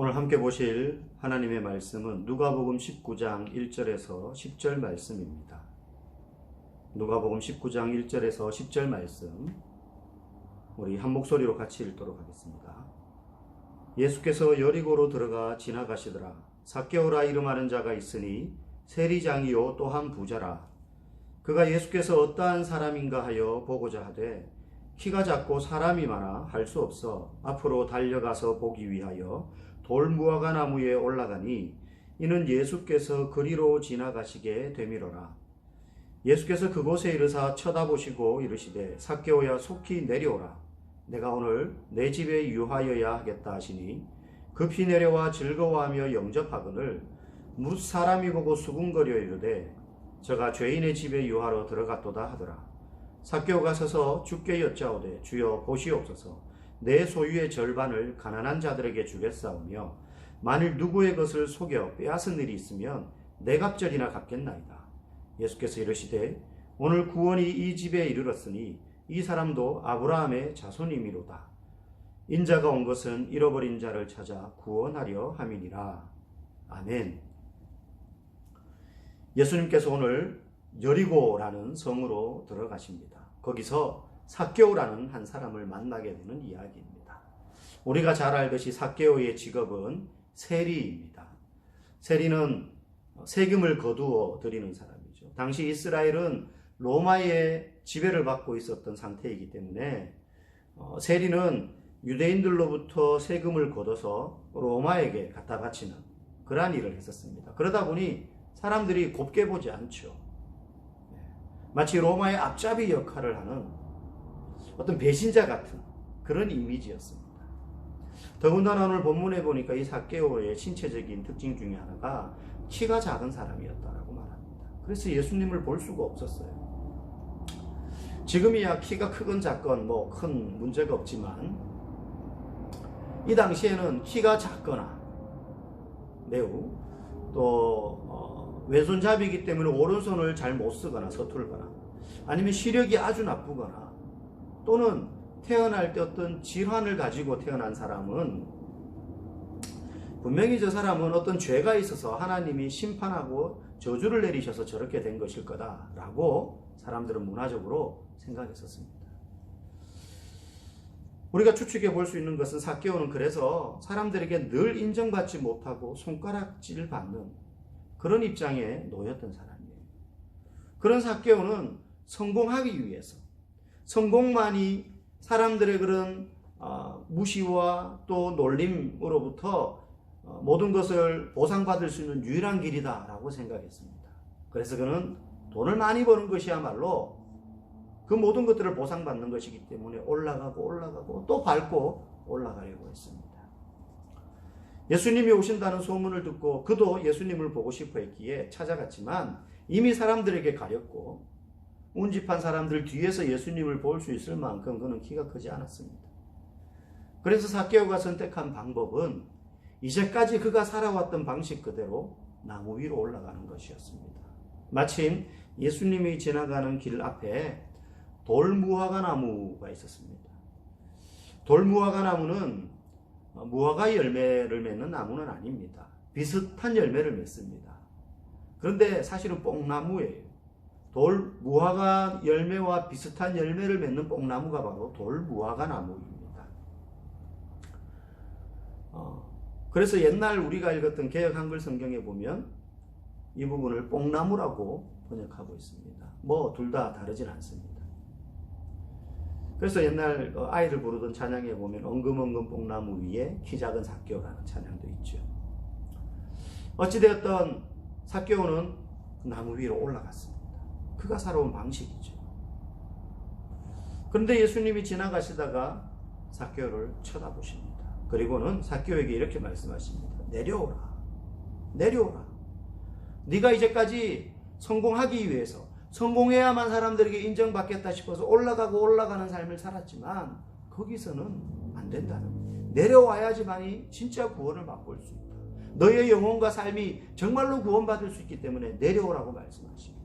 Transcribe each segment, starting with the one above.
오늘 함께 보실 하나님의 말씀은 누가복음 19장 1절에서 10절 말씀입니다. 누가복음 19장 1절에서 10절 말씀 우리 한 목소리로 같이 읽도록 하겠습니다. 예수께서 여리고로 들어가 지나가시더라. 삭개오라 이름하는 자가 있으니 세리장이요 또한 부자라. 그가 예수께서 어떠한 사람인가 하여 보고자 하되 키가 작고 사람이 많아 할 수 없어 앞으로 달려가서 보기 위하여 돌무화과 나무에 올라가니 이는 예수께서 그리로 지나가시게 되미로라. 예수께서 그곳에 이르사 쳐다보시고 이르시되 삭개오야 속히 내려오라. 내가 오늘 내 집에 유하여야 하겠다 하시니 급히 내려와 즐거워하며 영접하거늘 뭇 사람이 보고 수군거려 이르되 저가 죄인의 집에 유하러 들어갔도다 하더라. 삭개오가 서서 주께 여짜오되 주여 보시옵소서. 내 소유의 절반을 가난한 자들에게 주겠사오며 만일 누구의 것을 속여 빼앗은 일이 있으면 네 갑절이나 갚겠나이다. 예수께서 이르시되 오늘 구원이 이 집에 이르렀으니 이 사람도 아브라함의 자손이미로다. 인자가 온 것은 잃어버린 자를 찾아 구원하려 함이니라. 아멘. 예수님께서 오늘 여리고라는 성으로 들어가십니다. 거기서 삭개오라는 한 사람을 만나게 되는 이야기입니다. 우리가 잘 알듯이 삭개오의 직업은 세리입니다. 세리는 세금을 거두어 드리는 사람이죠. 당시 이스라엘은 로마의 지배를 받고 있었던 상태이기 때문에 세리는 유대인들로부터 세금을 걷어서 로마에게 갖다 바치는 그러한 일을 했었습니다. 그러다 보니 사람들이 곱게 보지 않죠. 마치 로마의 앞잡이 역할을 하는 어떤 배신자 같은 그런 이미지였습니다. 더군다나 오늘 본문에 보니까 이 삭개오의 신체적인 특징 중에 하나가 키가 작은 사람이었다라고 말합니다. 그래서 예수님을 볼 수가 없었어요. 지금이야 키가 크건 작건 뭐 큰 문제가 없지만 이 당시에는 키가 작거나 매우 또 왼손잡이이기 때문에 오른손을 잘 못 쓰거나 서툴거나 아니면 시력이 아주 나쁘거나 또는 태어날 때 어떤 질환을 가지고 태어난 사람은 분명히 저 사람은 어떤 죄가 있어서 하나님이 심판하고 저주를 내리셔서 저렇게 된 것일 거다라고 사람들은 문화적으로 생각했었습니다. 우리가 추측해 볼 수 있는 것은 삭개오는 그래서 사람들에게 늘 인정받지 못하고 손가락질 받는 그런 입장에 놓였던 사람이에요. 그런 삭개오는 성공하기 위해서 성공만이 사람들의 그런 무시와 또 놀림으로부터 모든 것을 보상받을 수 있는 유일한 길이다라고 생각했습니다. 그래서 그는 돈을 많이 버는 것이야말로 그 모든 것들을 보상받는 것이기 때문에 올라가고 또 밟고 올라가려고 했습니다. 예수님이 오신다는 소문을 듣고 그도 예수님을 보고 싶어 했기에 찾아갔지만 이미 사람들에게 가렸고 운집한 사람들 뒤에서 예수님을 볼 수 있을 만큼 그는 키가 크지 않았습니다. 그래서 삭개오가 선택한 방법은 이제까지 그가 살아왔던 방식 그대로 나무 위로 올라가는 것이었습니다. 마침 예수님이 지나가는 길 앞에 돌무화과 나무가 있었습니다. 돌무화과 나무는 무화과 열매를 맺는 나무는 아닙니다. 비슷한 열매를 맺습니다. 그런데 사실은 뽕나무예요. 돌무화과 열매와 비슷한 열매를 맺는 뽕나무가 바로 돌무화과 나무입니다. 그래서 옛날 우리가 읽었던 개역 한글 성경에 보면 이 부분을 뽕나무라고 번역하고 있습니다. 뭐 둘 다 다르진 않습니다. 그래서 옛날 아이들 부르던 찬양에 보면 엉금엉금 뽕나무 위에 키 작은 삭개오라는 찬양도 있죠. 어찌되었던 삭개오는 나무 위로 올라갔습니다. 그가 살아온 방식이죠. 그런데 예수님이 지나가시다가 삭개오를 쳐다보십니다. 그리고는 삭개오에게 이렇게 말씀하십니다. 내려오라. 내려오라. 네가 이제까지 성공하기 위해서 성공해야만 사람들에게 인정받겠다 싶어서 올라가는 삶을 살았지만 거기서는 안 된다는, 내려와야지만이 진짜 구원을 맛볼 수 있다. 너의 영혼과 삶이 정말로 구원받을 수 있기 때문에 내려오라고 말씀하십니다.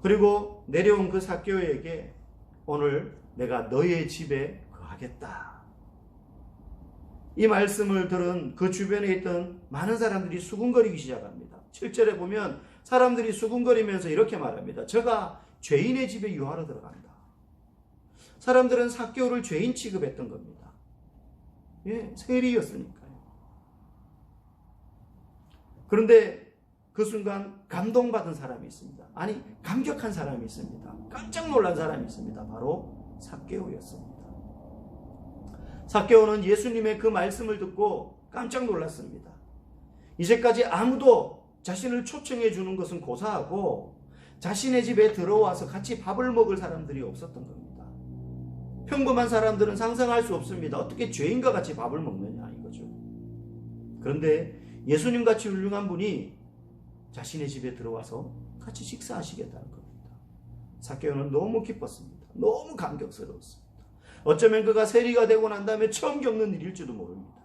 그리고 내려온 그 삭개오에게 오늘 내가 너의 집에 거하겠다. 이 말씀을 들은 그 주변에 있던 많은 사람들이 수군거리기 시작합니다. 7절에 보면 사람들이 수군거리면서 이렇게 말합니다. 저가 죄인의 집에 유하러 들어간다. 사람들은 삭개오를 죄인 취급했던 겁니다. 예, 세리였으니까요. 그런데 그 순간 감동받은 사람이 있습니다. 아니, 감격한 사람이 있습니다. 깜짝 놀란 사람이 있습니다. 바로 삭개오였습니다. 삭개오는 예수님의 그 말씀을 듣고 깜짝 놀랐습니다. 이제까지 아무도 자신을 초청해 주는 것은 고사하고 자신의 집에 들어와서 같이 밥을 먹을 사람들이 없었던 겁니다. 평범한 사람들은 상상할 수 없습니다. 어떻게 죄인과 같이 밥을 먹느냐 이거죠. 그런데 예수님같이 훌륭한 분이 자신의 집에 들어와서 같이 식사하시겠다는 겁니다. 삭개오는 너무 기뻤습니다. 너무 감격스러웠습니다. 어쩌면 그가 세리가 되고 난 다음에 처음 겪는 일일지도 모릅니다.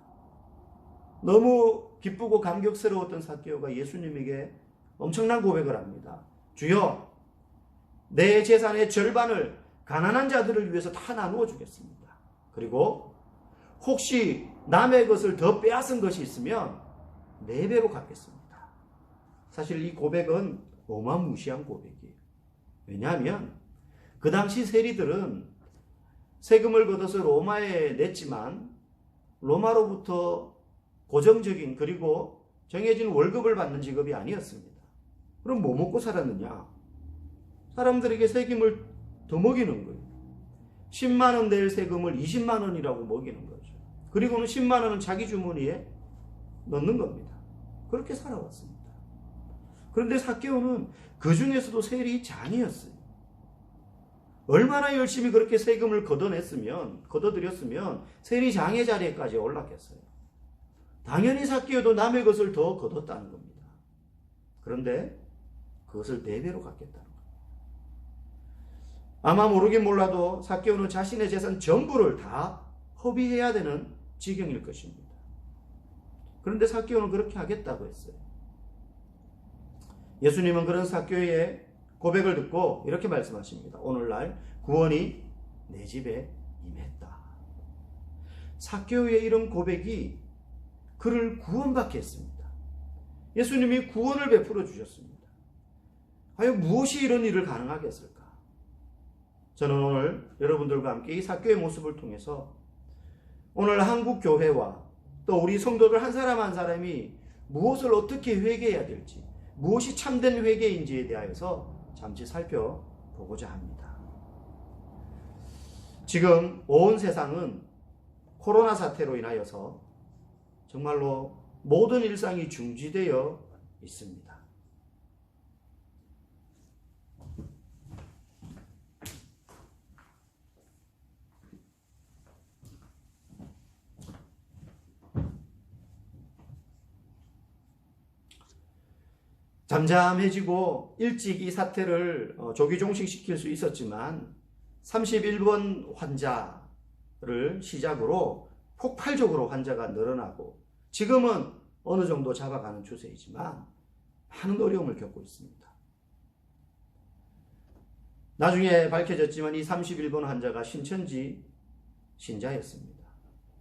너무 기쁘고 감격스러웠던 삭개오가 예수님에게 엄청난 고백을 합니다. 주여, 내 재산의 절반을 가난한 자들을 위해서 다 나누어 주겠습니다. 그리고 혹시 남의 것을 더 빼앗은 것이 있으면 4배로 갚겠습니다. 사실 이 고백은 어마무시한 고백이에요. 왜냐하면 그 당시 세리들은 세금을 걷어서 로마에 냈지만 로마로부터 고정적인 그리고 정해진 월급을 받는 직업이 아니었습니다. 그럼 뭐 먹고 살았느냐? 사람들에게 세금을 더 먹이는 거예요. 10만 원 낼 세금을 20만 원이라고 먹이는 거죠. 그리고는 10만 원은 자기 주머니에 넣는 겁니다. 그렇게 살아왔습니다. 그런데 삭개오는 그 중에서도 세리장이었어요. 얼마나 열심히 그렇게 세금을 걷어들였으면 세리장의 자리에까지 올랐겠어요. 당연히 삭개오도 남의 것을 더 걷었다는 겁니다. 그런데 그것을 4배로 갚겠다는 겁니다. 아마 모르긴 몰라도 삭개오는 자신의 재산 전부를 다 허비해야 되는 지경일 것입니다. 그런데 삭개오는 그렇게 하겠다고 했어요. 예수님은 그런 삭개오의 고백을 듣고 이렇게 말씀하십니다. 오늘날 구원이 내 집에 임했다. 삭개오의 이런 고백이 그를 구원받게 했습니다. 예수님이 구원을 베풀어 주셨습니다. 과연 무엇이 이런 일을 가능하게 했을까? 저는 오늘 여러분들과 함께 이 삭개오의 모습을 통해서 오늘 한국 교회와 또 우리 성도들 한 사람 한 사람이 무엇을 어떻게 회개해야 될지, 무엇이 참된 회개인지에 대하여서 잠시 살펴보고자 합니다. 지금 온 세상은 코로나 사태로 인하여서 정말로 모든 일상이 중지되어 있습니다. 잠잠해지고 일찍 이 사태를 조기 종식시킬 수 있었지만 31번 환자를 시작으로 폭발적으로 환자가 늘어나고 지금은 어느 정도 잡아가는 추세이지만 많은 어려움을 겪고 있습니다. 나중에 밝혀졌지만 이 31번 환자가 신천지 신자였습니다.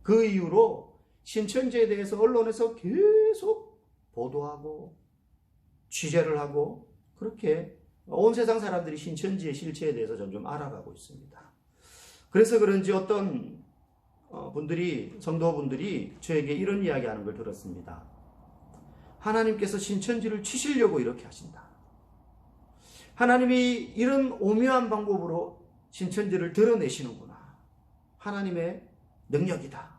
그 이후로 신천지에 대해서 언론에서 계속 보도하고 취재를 하고 그렇게 온 세상 사람들이 신천지의 실체에 대해서 점점 알아가고 있습니다. 그래서 그런지 어떤 성도분들이 저에게 이런 이야기하는 걸 들었습니다. 하나님께서 신천지를 치시려고 이렇게 하신다. 하나님이 이런 오묘한 방법으로 신천지를 드러내시는구나. 하나님의 능력이다.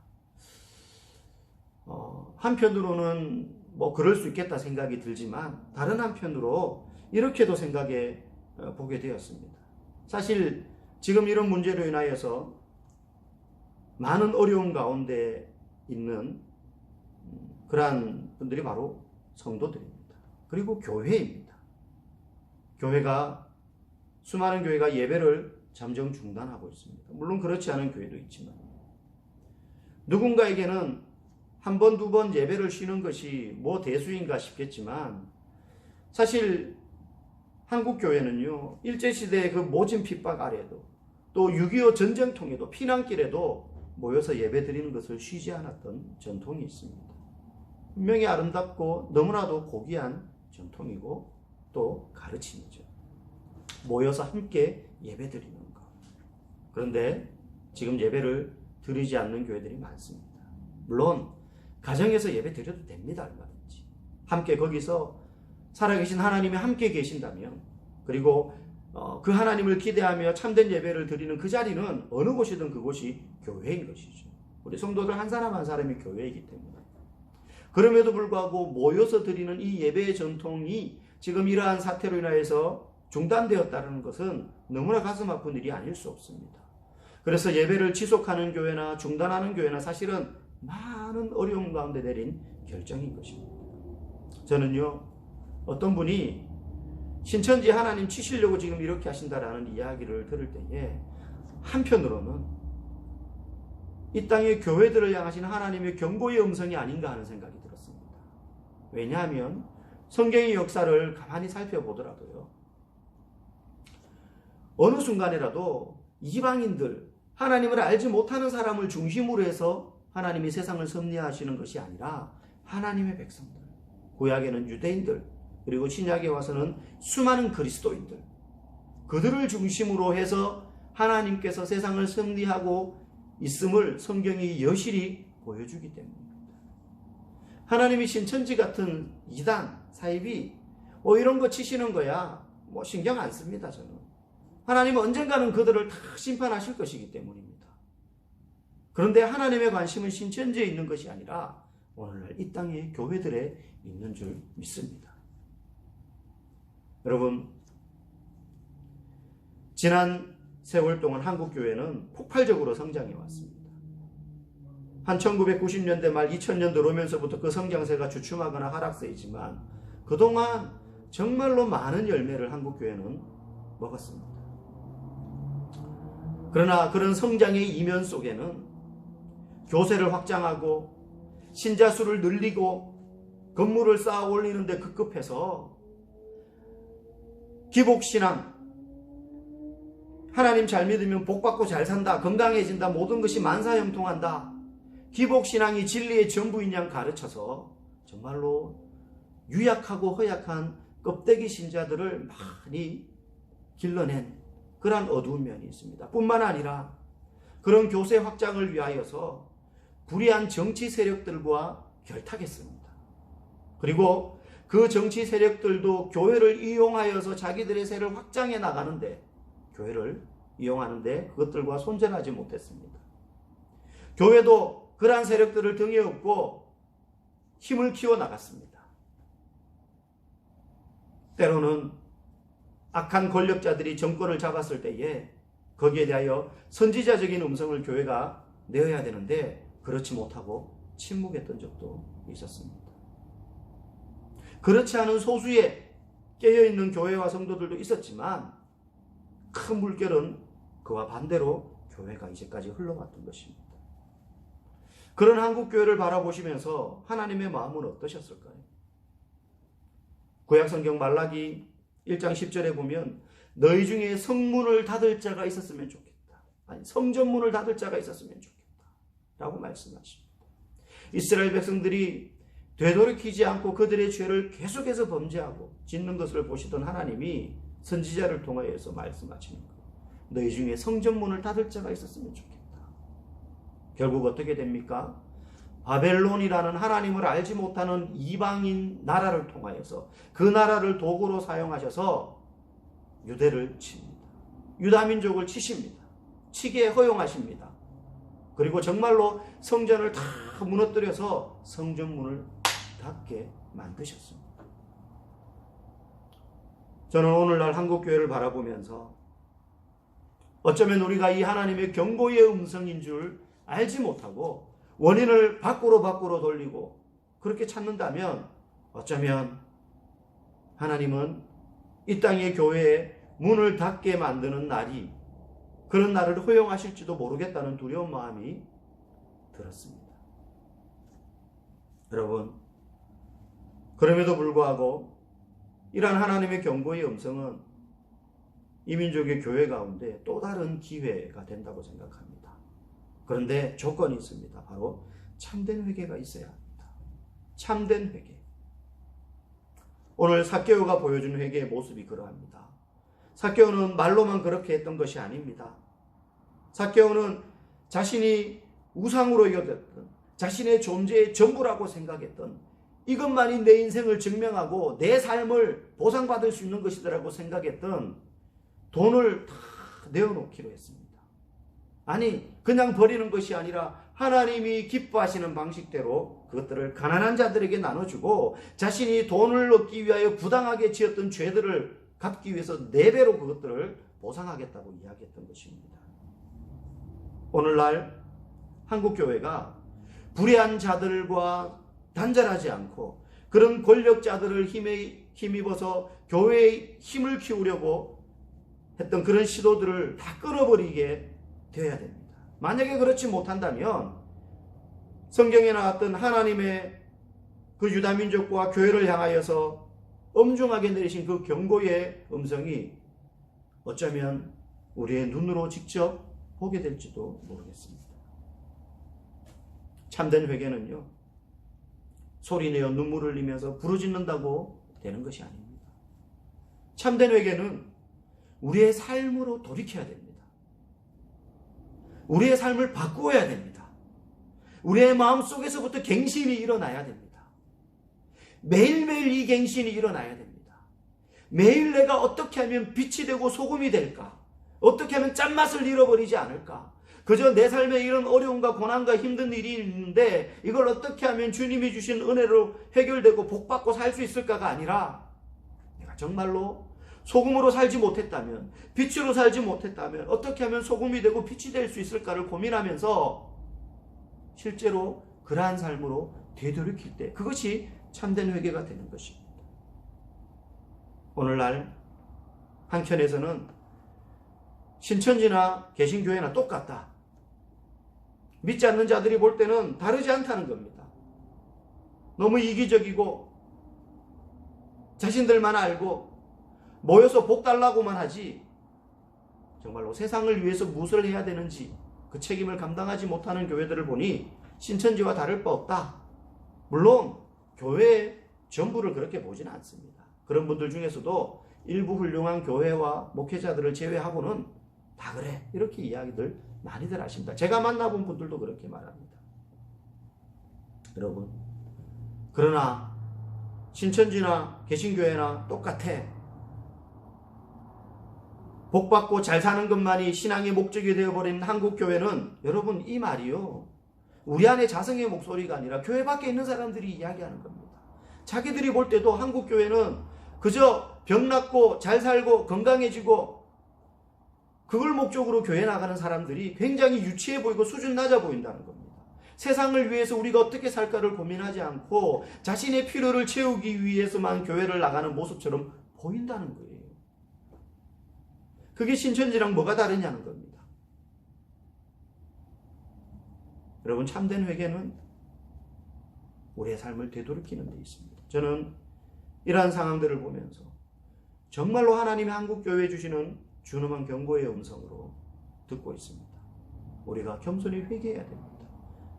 한편으로는 그럴 수 있겠다 생각이 들지만 다른 한편으로 이렇게도 생각해 보게 되었습니다. 사실 지금 이런 문제로 인하여서 많은 어려움 가운데 있는 그러한 분들이 바로 성도들입니다. 그리고 교회입니다. 수많은 교회가 예배를 잠정 중단하고 있습니다. 물론 그렇지 않은 교회도 있지만 누군가에게는 한 번, 두 번 예배를 쉬는 것이 대수인가 싶겠지만 사실 한국 교회는요, 일제시대의 그 모진 핍박 아래도 또 6.25 전쟁통에도 피난길에도 모여서 예배 드리는 것을 쉬지 않았던 전통이 있습니다. 분명히 아름답고 너무나도 고귀한 전통이고 또 가르침이죠. 모여서 함께 예배 드리는 것. 그런데 지금 예배를 드리지 않는 교회들이 많습니다. 물론 가정에서 예배 드려도 됩니다. 얼마든지. 함께 거기서 살아계신 하나님이 함께 계신다면, 그리고 그 하나님을 기대하며 참된 예배를 드리는 그 자리는 어느 곳이든 그곳이 교회인 것이죠. 우리 성도들 한 사람 한 사람이 교회이기 때문에. 그럼에도 불구하고 모여서 드리는 이 예배의 전통이 지금 이러한 사태로 인하여서 중단되었다는 것은 너무나 가슴 아픈 일이 아닐 수 없습니다. 그래서 예배를 지속하는 교회나 중단하는 교회나 사실은 많은 어려움 가운데 내린 결정인 것입니다. 저는요, 어떤 분이 신천지 하나님 치시려고 지금 이렇게 하신다라는 이야기를 들을 때에 한편으로는 이 땅의 교회들을 향하신 하나님의 경고의 음성이 아닌가 하는 생각이 들었습니다. 왜냐하면 성경의 역사를 가만히 살펴보더라도요, 어느 순간에라도 이방인들, 하나님을 알지 못하는 사람을 중심으로 해서 하나님이 세상을 섭리하시는 것이 아니라 하나님의 백성들, 구약에는 유대인들, 그리고 신약에 와서는 수많은 그리스도인들, 그들을 중심으로 해서 하나님께서 세상을 섭리하고 있음을 성경이 여실히 보여주기 때문입니다. 하나님이 신천지 같은 이단, 사이비 이런 거 치시는 거야 신경 안 씁니다. 저는 하나님은 언젠가는 그들을 다 심판하실 것이기 때문입니다. 그런데 하나님의 관심은 신천지에 있는 것이 아니라 오늘날 이 땅의 교회들에 있는 줄 믿습니다. 여러분, 지난 세월 동안 한국교회는 폭발적으로 성장해 왔습니다. 한 1990년대 말 2000년도 오면서부터 그 성장세가 주춤하거나 하락세이지만 그동안 정말로 많은 열매를 한국교회는 먹었습니다. 그러나 그런 성장의 이면 속에는 교세를 확장하고 신자 수를 늘리고 건물을 쌓아 올리는데 급급해서 기복신앙, 하나님 잘 믿으면 복받고 잘 산다, 건강해진다, 모든 것이 만사형통한다, 기복신앙이 진리의 전부인 양 가르쳐서 정말로 유약하고 허약한 껍데기 신자들을 많이 길러낸 그러한 어두운 면이 있습니다. 뿐만 아니라 그런 교세 확장을 위하여서 불의한 정치 세력들과 결탁했습니다. 그리고 그 정치 세력들도 교회를 이용하여서 자기들의 세를 확장해 나가는데, 교회를 이용하는데 그것들과 손절하지 못했습니다. 교회도 그러한 세력들을 등에 업고 힘을 키워 나갔습니다. 때로는 악한 권력자들이 정권을 잡았을 때에 거기에 대하여 선지자적인 음성을 교회가 내어야 되는데 그렇지 못하고 침묵했던 적도 있었습니다. 그렇지 않은 소수의 깨어있는 교회와 성도들도 있었지만 큰 물결은 그와 반대로 교회가 이제까지 흘러왔던 것입니다. 그런 한국교회를 바라보시면서 하나님의 마음은 어떠셨을까요? 구약성경 말라기 1장 10절에 보면 너희 중에 성문을 닫을 자가 있었으면 좋겠다. 아니, 성전문을 닫을 자가 있었으면 좋겠다 라고 말씀하십니다. 이스라엘 백성들이 되돌이키지 않고 그들의 죄를 계속해서 범죄하고 짓는 것을 보시던 하나님이 선지자를 통하여서 말씀하시는 거예요. 너희 중에 성전문을 닫을 자가 있었으면 좋겠다. 결국 어떻게 됩니까? 바벨론이라는 하나님을 알지 못하는 이방인 나라를 통하여서 그 나라를 도구로 사용하셔서 유대를 칩니다. 유다민족을 치십니다. 치게 허용하십니다. 그리고 정말로 성전을 다 무너뜨려서 성전문을 닫게 만드셨습니다. 저는 오늘날 한국교회를 바라보면서 어쩌면 우리가 이 하나님의 경고의 음성인 줄 알지 못하고 원인을 밖으로 돌리고 그렇게 찾는다면 어쩌면 하나님은 이 땅의 교회에 문을 닫게 만드는 날이, 그런 날을 허용하실지도 모르겠다는 두려운 마음이 들었습니다. 여러분, 그럼에도 불구하고 이러한 하나님의 경고의 음성은 이 민족의 교회 가운데 또 다른 기회가 된다고 생각합니다. 그런데 조건이 있습니다. 바로 참된 회개가 있어야 합니다. 참된 회개. 오늘 삭개오가 보여준 회개의 모습이 그러합니다. 삭개오는 말로만 그렇게 했던 것이 아닙니다. 삭개오는 자신이 우상으로 여겼던, 자신의 존재의 전부라고 생각했던, 이것만이 내 인생을 증명하고 내 삶을 보상받을 수 있는 것이더라고 생각했던 돈을 다 내어놓기로 했습니다. 아니, 그냥 버리는 것이 아니라 하나님이 기뻐하시는 방식대로 그것들을 가난한 자들에게 나눠주고, 자신이 돈을 얻기 위하여 부당하게 지었던 죄들을 갚기 위해서 4배로 그것들을 보상하겠다고 이야기했던 것입니다. 오늘날 한국교회가 불의한 자들과 단절하지 않고 그런 권력자들을 힘입어서 교회의 힘을 키우려고 했던 그런 시도들을 다 끊어버리게 되어야 됩니다. 만약에 그렇지 못한다면 성경에 나왔던 하나님의 그 유다민족과 교회를 향하여서 엄중하게 내리신 그 경고의 음성이 어쩌면 우리의 눈으로 직접 보게 될지도 모르겠습니다. 참된 회개는요, 소리내어 눈물을 흘리면서 부르짖는다고 되는 것이 아닙니다. 참된 회개는 우리의 삶으로 돌이켜야 됩니다. 우리의 삶을 바꾸어야 됩니다. 우리의 마음속에서부터 갱신이 일어나야 됩니다. 매일매일 이 갱신이 일어나야 됩니다. 매일 내가 어떻게 하면 빛이 되고 소금이 될까? 어떻게 하면 짠맛을 잃어버리지 않을까? 그저 내 삶에 이런 어려움과 고난과 힘든 일이 있는데 이걸 어떻게 하면 주님이 주신 은혜로 해결되고 복받고 살 수 있을까가 아니라, 내가 정말로 소금으로 살지 못했다면, 빛으로 살지 못했다면 어떻게 하면 소금이 되고 빛이 될 수 있을까를 고민하면서 실제로 그러한 삶으로 되돌이킬 때, 그것이 참된 회개가 되는 것입니다. 오늘날 한켠에서는 신천지나 개신교회나 똑같다, 믿지 않는 자들이 볼 때는 다르지 않다는 겁니다. 너무 이기적이고 자신들만 알고 모여서 복 달라고만 하지, 정말로 세상을 위해서 무엇을 해야 되는지 그 책임을 감당하지 못하는 교회들을 보니 신천지와 다를 바 없다. 물론 교회의 전부를 그렇게 보지는 않습니다. 그런 분들 중에서도 일부 훌륭한 교회와 목회자들을 제외하고는 다 그래, 이렇게 이야기들 많이들 하십니다. 제가 만나본 분들도 그렇게 말합니다. 여러분, 그러나 신천지나 개신교회나 똑같아. 복받고 잘 사는 것만이 신앙의 목적이 되어버린 한국교회는, 여러분, 이 말이요, 우리 안에 자성의 목소리가 아니라 교회 밖에 있는 사람들이 이야기하는 겁니다. 자기들이 볼 때도 한국교회는 그저 병 낫고 잘 살고 건강해지고 그걸 목적으로 교회 나가는 사람들이 굉장히 유치해 보이고 수준 낮아 보인다는 겁니다. 세상을 위해서 우리가 어떻게 살까를 고민하지 않고 자신의 필요를 채우기 위해서만 교회를 나가는 모습처럼 보인다는 거예요. 그게 신천지랑 뭐가 다르냐는 겁니다. 여러분, 참된 회개는 우리의 삶을 되돌이키는 데 있습니다. 저는 이러한 상황들을 보면서 정말로 하나님이 한국교회에 주시는 준엄한 경고의 음성으로 듣고 있습니다. 우리가 겸손히 회개해야 됩니다.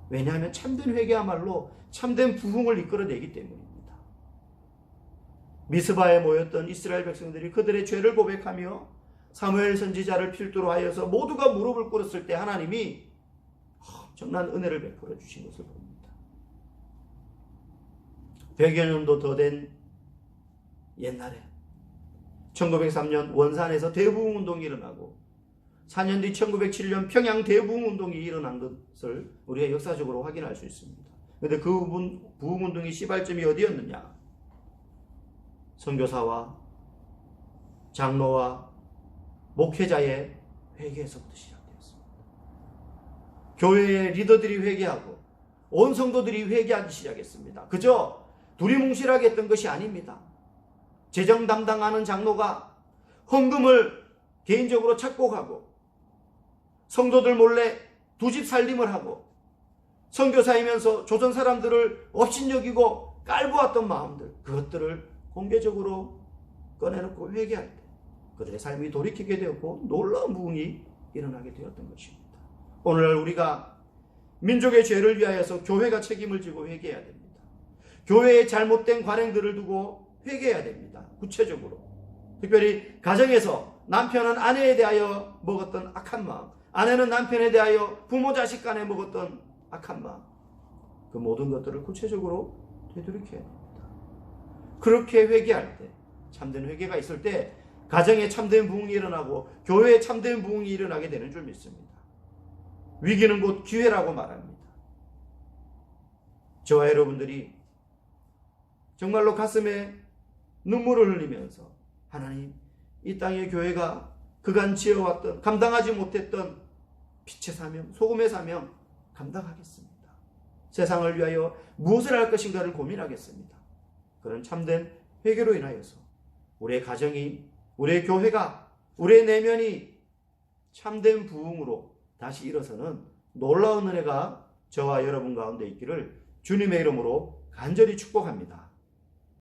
왜냐하면 참된 회개야말로 참된 부흥을 이끌어내기 때문입니다. 미스바에 모였던 이스라엘 백성들이 그들의 죄를 고백하며 사무엘 선지자를 필두로 하여서 모두가 무릎을 꿇었을 때 하나님이 엄청난 은혜를 베풀어 주신 것을 봅니다. 100여 년도 더 된 옛날에 1903년 원산에서 대부흥운동이 일어나고 4년 뒤 1907년 평양 대부흥운동이 일어난 것을 우리가 역사적으로 확인할 수 있습니다. 그런데 그 부흥운동의 시발점이 어디였느냐? 선교사와 장로와 목회자의 회개에서부터 시작되었습니다. 교회의 리더들이 회개하고 온 성도들이 회개하기 시작했습니다. 그저 두리뭉실하게 했던 것이 아닙니다. 재정 담당하는 장로가 헌금을 개인적으로 착복하고 성도들 몰래 두 집 살림을 하고 선교사이면서 조선 사람들을 업신여기고 깔보았던 마음들, 그것들을 공개적으로 꺼내놓고 회개할 때 그들의 삶이 돌이키게 되었고 놀라운 부흥이 일어나게 되었던 것입니다. 오늘날 우리가 민족의 죄를 위하여서 교회가 책임을 지고 회개해야 됩니다. 교회의 잘못된 관행들을 두고 회개해야 됩니다. 구체적으로. 특별히 가정에서 남편은 아내에 대하여 먹었던 악한 마음, 아내는 남편에 대하여 부모 자식 간에 먹었던 악한 마음, 그 모든 것들을 구체적으로 되돌이켜야 됩니다. 그렇게 회개할 때, 참된 회개가 있을 때 가정에 참된 부흥이 일어나고 교회에 참된 부흥이 일어나게 되는 줄 믿습니다. 위기는 곧 기회라고 말합니다. 저와 여러분들이 정말로 가슴에 눈물을 흘리면서 하나님, 이 땅의 교회가 그간 지어왔던 감당하지 못했던 빛의 사명, 소금의 사명 감당하겠습니다. 세상을 위하여 무엇을 할 것인가를 고민하겠습니다. 그런 참된 회개로 인하여서 우리의 가정이, 우리의 교회가, 우리의 내면이 참된 부흥으로 다시 일어서는 놀라운 은혜가 저와 여러분 가운데 있기를 주님의 이름으로 간절히 축복합니다.